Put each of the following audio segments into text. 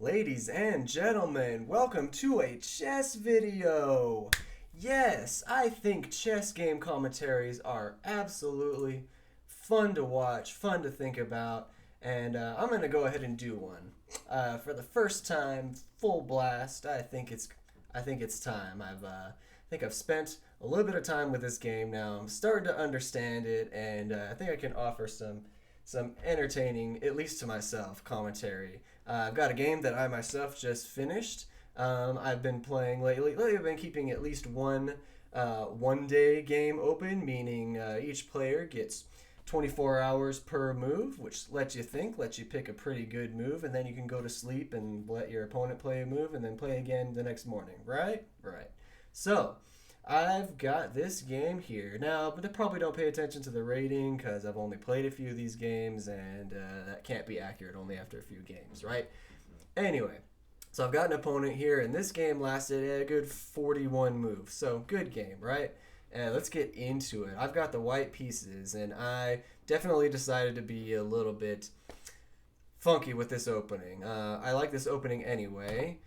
Ladies and gentlemen, welcome to a chess video. Yes, I think chess game commentaries are absolutely fun to watch, fun to think about, and I'm going to go ahead and do one. For the first time, full blast. I think it's time. I think I've spent a little bit of time with this game now. I'm starting to understand it, and I think I can offer some entertaining, at least to myself, commentary. I've got a game that I myself just finished. I've been playing lately. Lately, I've been keeping at least one day game open, meaning each player gets 24 hours per move, which lets you think, lets you pick a pretty good move, and then you can go to sleep and let your opponent play a move and then play again the next morning, right? Right. So, I've got this game here. Now, but I probably don't pay attention to the rating because I've only played a few of these games and that can't be accurate only after a few games, right? Anyway, so I've got an opponent here, and this game lasted a good 41 moves. So, good game, right? Let's get into it. I've got the white pieces, and I definitely decided to be a little bit funky with this opening. I like this opening anyway.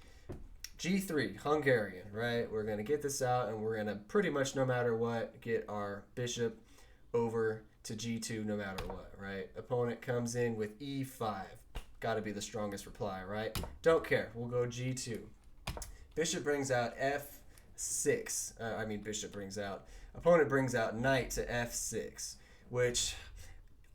G3, Hungarian, right? We're going to get this out, and we're going to pretty much, no matter what, get our bishop over to G2 no matter what, right? Opponent comes in with E5. Got to be the strongest reply, right? Don't care. We'll go G2. Bishop brings out F6. Bishop brings out. Opponent brings out knight to F6, which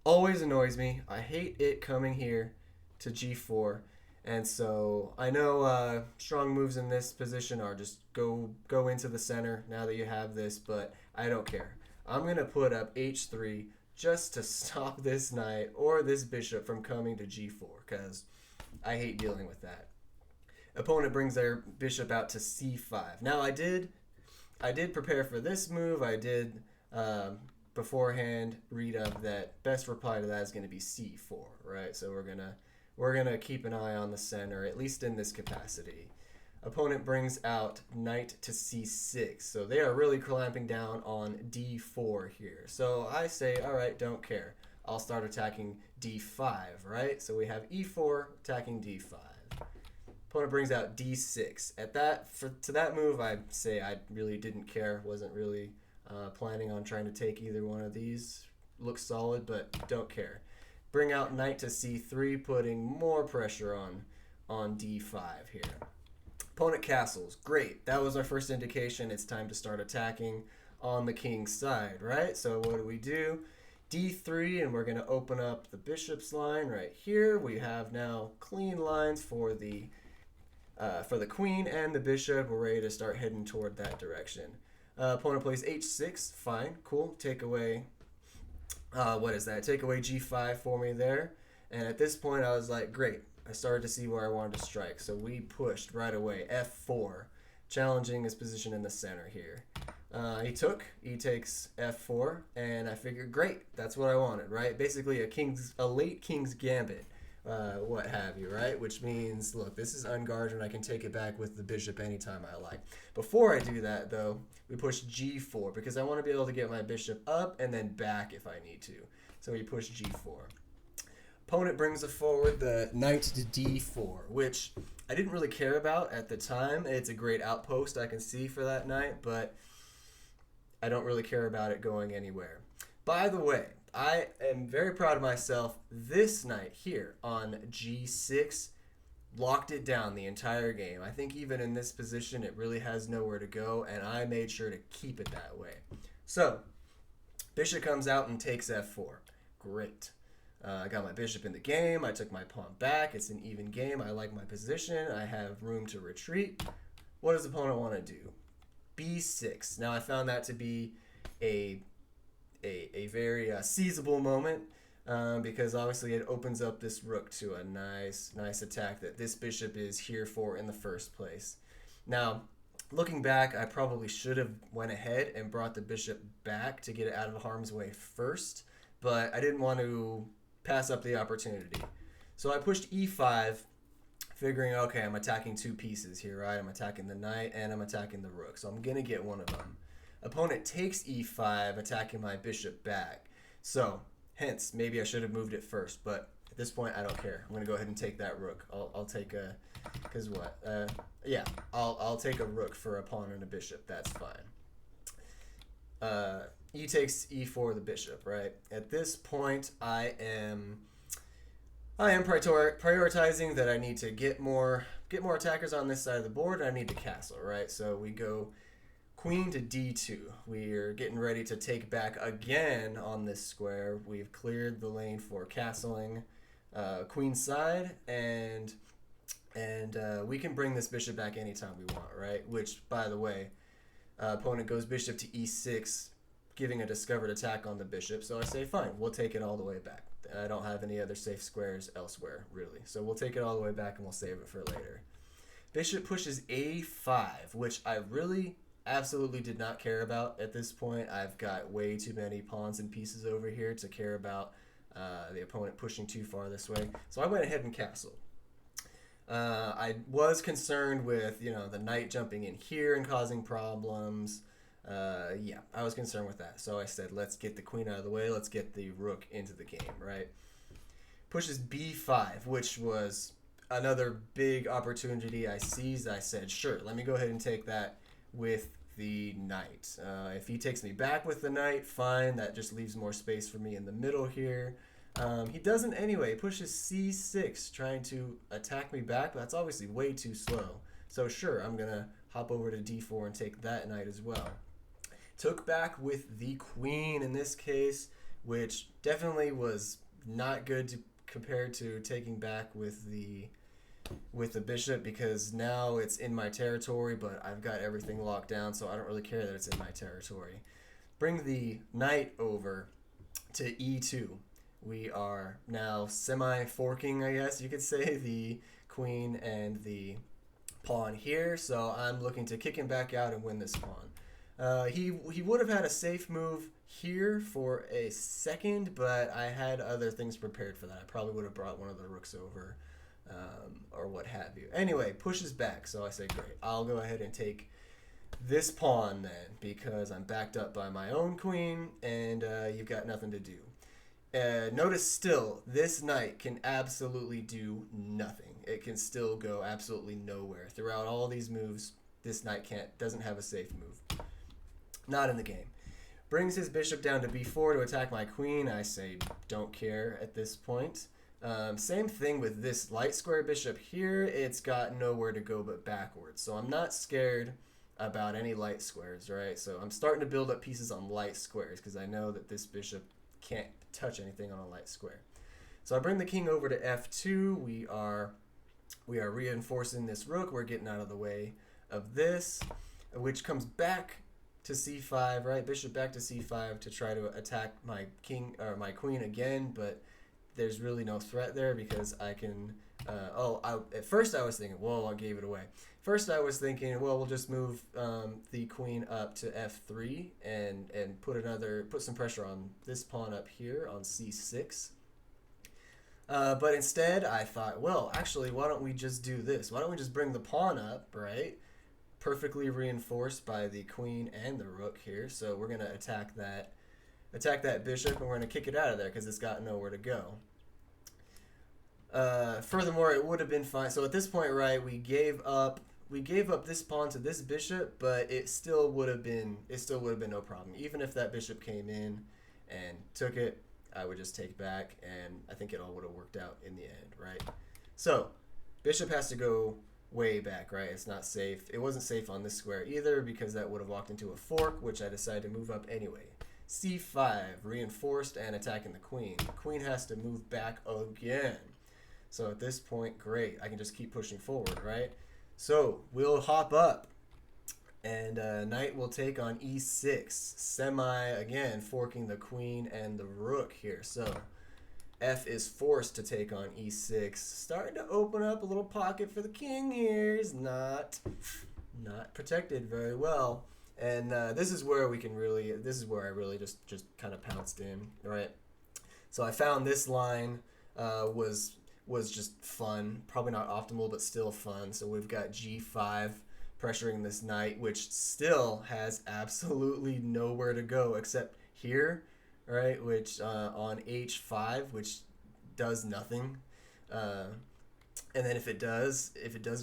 always annoys me. I hate it coming here to G4. And so I know strong moves in this position are just go into the center now that you have this, but I don't care. I'm going to put up H3 just to stop this knight or this bishop from coming to G4 because I hate dealing with that. Opponent brings their bishop out to C5. Now I did prepare for this move. I did beforehand read up that best reply to that is going to be C4, right? So we're gonna keep an eye on the center, at least in this capacity. Opponent brings out knight to C6. So they are really clamping down on D4 here. So I say, all right, don't care. I'll start attacking D5, right? So we have E4 attacking D5. Opponent brings out D6. To that move, I say I really didn't care. Wasn't really planning on trying to take either one of these. Looks solid, but don't care. Bring out knight to C3, putting more pressure on D5 here. Opponent castles. Great. That was our first indication. It's time to start attacking on the king's side, right? So what do? D3, and we're going to open up the bishop's line right here. We have now clean lines for the queen and the bishop. We're ready to start heading toward that direction. Opponent plays H6. Fine. Cool. Take away... what is that? Take away G5 for me there. And at this point, I was like, great. I started to see where I wanted to strike. So we pushed right away. F4, challenging his position in the center here. He takes F4, and I figured, great, that's what I wanted, right? Basically a late king's gambit, what have you, right? Which means, look, this is unguarded, and I can take it back with the bishop anytime I like. Before I do that, though, we push G4, because I want to be able to get my bishop up and then back if I need to. So we push G4. Opponent brings forward the knight to D4, which I didn't really care about at the time. It's a great outpost I can see for that knight, but I don't really care about it going anywhere. By the way, I am very proud of myself. This knight here on G6 locked it down the entire game. I think even in this position, it really has nowhere to go, and I made sure to keep it that way. So, bishop comes out and takes F4. Great. I got my bishop in the game. I took my pawn back. It's an even game. I like my position. I have room to retreat. What does the opponent want to do? B6. Now, I found that to be a very seizable moment because obviously it opens up this rook to a nice attack that this bishop is here for in the first place. Now, looking back, I probably should have went ahead and brought the bishop back to get it out of harm's way first, but I didn't want to pass up the opportunity. So I pushed E5, figuring, okay, I'm attacking two pieces here, right? I'm attacking the knight and I'm attacking the rook, so I'm going to get one of them. Opponent takes E5, attacking my bishop back. So, hence, maybe I should have moved it first, but at this point, I don't care. I'm gonna go ahead and take that rook. I'll take a, cause what? Yeah, I'll take a rook for a pawn and a bishop. That's fine. E takes e4 the bishop, right? At this point, I am prioritizing that I need to get more attackers on this side of the board, and I need to castle, right? So we go queen to d2. We're getting ready to take back again on this square. We've cleared the lane for castling queen side, and we can bring this bishop back anytime we want, right? Which, by the way, opponent goes bishop to e6, giving a discovered attack on the bishop. So I say, fine, we'll take it all the way back. I don't have any other safe squares elsewhere, really. So we'll take it all the way back and we'll save it for later. Bishop pushes a5, which I really absolutely did not care about at this point. I've got way too many pawns and pieces over here to care about the opponent pushing too far this way. So I went ahead and castled. I was concerned with, the knight jumping in here and causing problems. Yeah, I was concerned with that. So I said, let's get the queen out of the way. Let's get the rook into the game, right? Pushes b5, which was another big opportunity I seized. I said, sure, let me go ahead and take that with the knight. If he takes me back with the knight, fine. That just leaves more space for me in the middle here. He doesn't anyway. He pushes c6, trying to attack me back, but that's obviously way too slow. So sure, I'm going to hop over to d4 and take that knight as well. Took back with the queen in this case, which definitely was not good compared to taking back with the bishop, because now it's in my territory, but I've got everything locked down, so I don't really care that it's in my territory. Bring the knight over to e2. We are now semi-forking, I guess you could say, the queen and the pawn here, so I'm looking to kick him back out and win this pawn. He would have had a safe move here for a second, but I had other things prepared for that. I probably would have brought one of the rooks over, or what have you. Anyway, pushes back, so I say, great. I'll go ahead and take this pawn then, because I'm backed up by my own queen, and you've got nothing to do. Notice still, this knight can absolutely do nothing. It can still go absolutely nowhere. Throughout all these moves, this knight doesn't have a safe move. Not in the game. Brings his bishop down to b4 to attack my queen. I say, don't care at this point. Same thing with this light square bishop here. It's got nowhere to go but backwards. So I'm not scared about any light squares, right? So I'm starting to build up pieces on light squares because I know that this bishop can't touch anything on a light square. So I bring the king over to f2. We are reinforcing this rook. We're getting out of the way of this, which comes back to c5, right? Bishop back to c5 to try to attack my king or my queen again, but there's really no threat there because I can. At first I was thinking, whoa, I gave it away. First I was thinking, well, we'll just move the queen up to f3 and put some pressure on this pawn up here on c6. But instead I thought, well, actually, why don't we just do this? Why don't we just bring the pawn up, right? Perfectly reinforced by the queen and the rook here. So we're gonna attack that bishop, and we're gonna kick it out of there because it's got nowhere to go. Furthermore, it would have been fine. So at this point, right, we gave up this pawn to this bishop, but it still would have been no problem. Even if that bishop came in and took it, I would just take back, and I think it all would have worked out in the end, right? So bishop has to go way back, right? It's not safe. It wasn't safe on this square either because that would have walked into a fork, which I decided to move up anyway. c5, reinforced and attacking the queen. The queen has to move back again. So at this point, great. I can just keep pushing forward, right? So we'll hop up, and knight will take on e6. Again, forking the queen and the rook here. So f is forced to take on e6. Starting to open up a little pocket for the king here. He's not protected very well. And this is where I really just kind of pounced in, right? So I found this line was just fun. Probably not optimal, but still fun. So we've got g5 pressuring this knight, which still has absolutely nowhere to go except here, right? Which on h5, which does nothing. Uh, and then if it does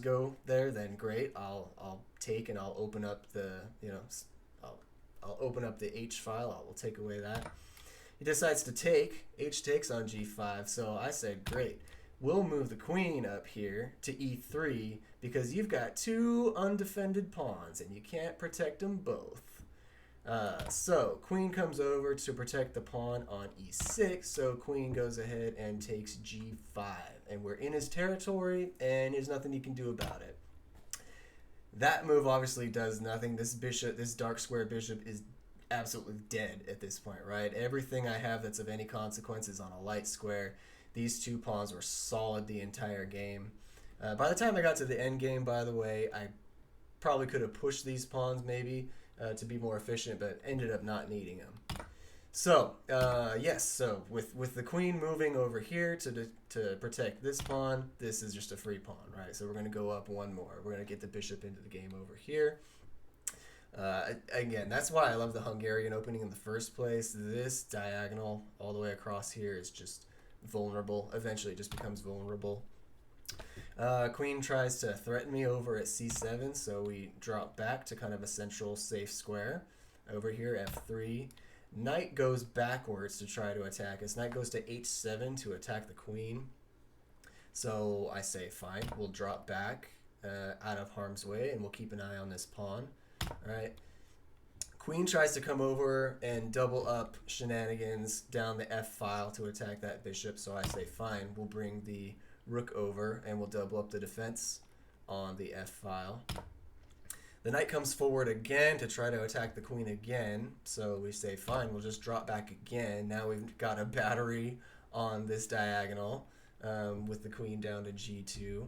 go there, then great. I'll take and I'll open up the I'll I'll open up the H file. I will take away that. He decides to take. H takes on G5. So I said, great. We'll move the queen up here to E3 because you've got two undefended pawns and you can't protect them both. So queen comes over to protect the pawn on E6. So queen goes ahead and takes G5. And we're in his territory and there's nothing he can do about it. That move obviously does nothing. This dark square bishop is absolutely dead at this point, right? Everything I have that's of any consequence is on a light square. These two pawns were solid the entire game. By the time I got to the end game, by the way, I probably could have pushed these pawns maybe to be more efficient, but ended up not needing them. So, yes, so with the queen moving over here to protect this pawn, this is just a free pawn, right? So we're going to go up one more. We're going to get the bishop into the game over here. Again, that's why I love the Hungarian opening in the first place. This diagonal all the way across here is just vulnerable. Eventually it just becomes vulnerable. Queen tries to threaten me over at c7, so we drop back to kind of a central safe square. Over here, f3. Knight goes backwards to try to attack us. Knight goes to h7 to attack the queen. So I say, fine, we'll drop back out of harm's way, and we'll keep an eye on this pawn. All right. Queen tries to come over and double up shenanigans down the f file to attack that bishop. So I say, fine, we'll bring the rook over and we'll double up the defense on the f file. The knight comes forward again to try to attack the queen again. So we say, fine, we'll just drop back again. Now we've got a battery on this diagonal with the queen down to g2.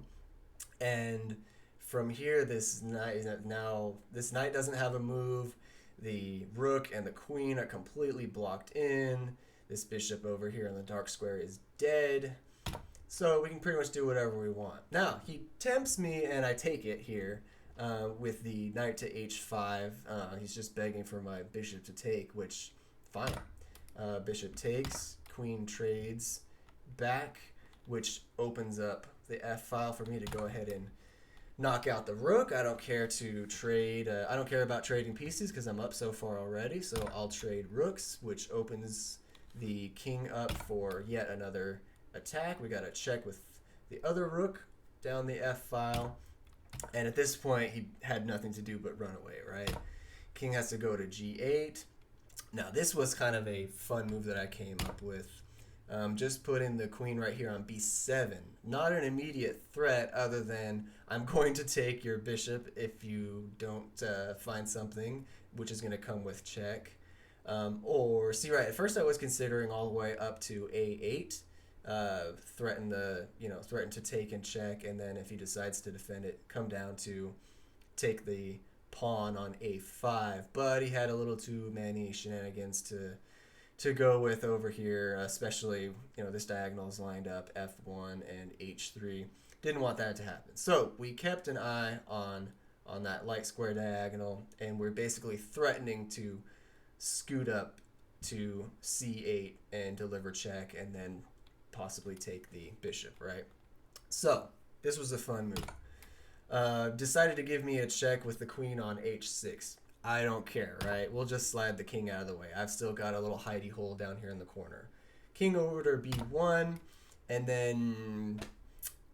And from here, this knight doesn't have a move. The rook and the queen are completely blocked in. This bishop over here in the dark square is dead. So we can pretty much do whatever we want. Now, he tempts me and I take it here with the knight to h5. He's just begging for my bishop to take, which, fine. Bishop takes, queen trades back, which opens up the f file for me to go ahead and knock out the rook. I don't care to trade. I don't care about trading pieces because I'm up so far already. So I'll trade rooks, which opens the king up for yet another attack. We got to check with the other rook down the f file. And at this point, he had nothing to do but run away, right? King has to go to g8. Now, this was kind of a fun move that I came up with. Just putting the queen right here on b7. Not an immediate threat other than I'm going to take your bishop if you don't find something, which is going to come with check. Or, see, right, at first I was considering all the way up to a8. Threaten to take and check, and then if he decides to defend it, come down to take the pawn on a5. But he had a little too many shenanigans to go with over here, especially, this diagonal is lined up f1 and h3. Didn't want that to happen. So we kept an eye on that light square diagonal, and we're basically threatening to scoot up to c8 and deliver check, and then possibly take the bishop, right? So this was a fun move. Decided to give me a check with the queen on h6. I don't care, right? We'll just slide the king out of the way. I've still got a little hidey hole down here in the corner. King over to b1, and then,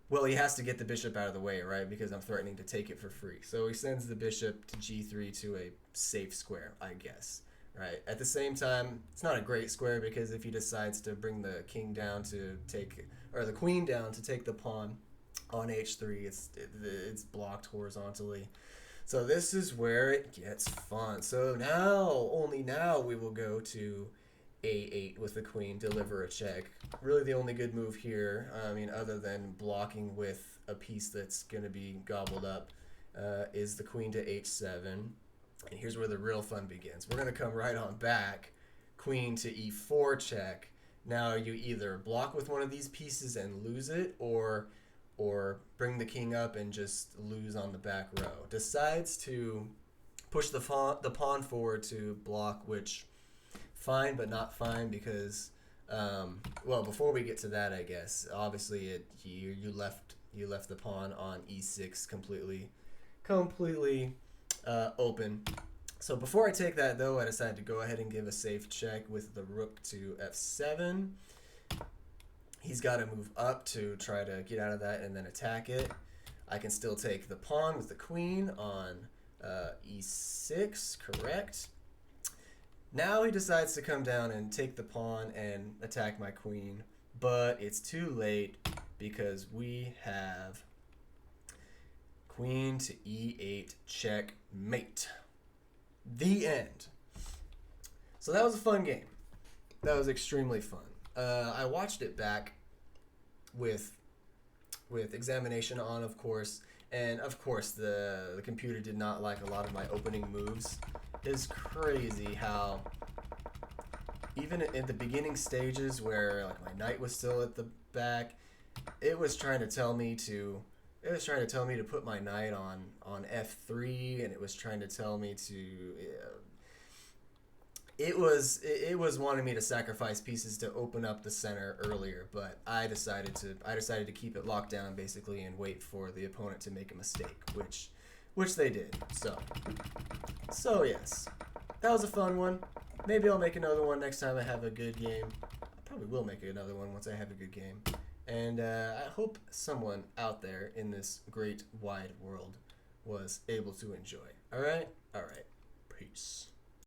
well, he has to get the bishop out of the way, right? Because I'm threatening to take it for free. So he sends the bishop to g3 to a safe square, I guess, right? At the same time, it's not a great square because if he decides to bring the king down to take, or the queen down to take the pawn on h3, it's blocked horizontally. So this is where it gets fun. So only now we will go to a8 with the queen, deliver a check. Really the only good move here, other than blocking with a piece that's going to be gobbled up, is the queen to h7. And here's where the real fun begins. We're going to come right on back, queen to e4 check. Now you either block with one of these pieces and lose it, or bring the king up and just lose on the back row. Decides to push the pawn forward to block, which fine but not fine because Well, before we get to that, I guess obviously you left the pawn on e6 completely open. So before I take that though, I decided to go ahead and give a safe check with the rook to f7. He's got to move up to try to get out of that and then attack it. I can still take the pawn with the queen on e6, correct. Now he decides to come down and take the pawn and attack my queen, but it's too late because we have queen to e8 checkmate. The end. So that was a fun game. That was extremely fun. I watched it back with examination on, of course, and of course the computer did not like a lot of my opening moves. It's crazy how even at the beginning stages where like my knight was still at the back, it was trying to tell me to put my knight on f3, and it was trying to tell me to it was wanting me to sacrifice pieces to open up the center earlier, but I decided to keep it locked down basically and wait for the opponent to make a mistake, which they did. So yes, that was a fun one. Maybe I'll make another one next time I have a good game. I probably will make another one once I have a good game. And I hope someone out there in this great wide world was able to enjoy. All right? All right. Peace.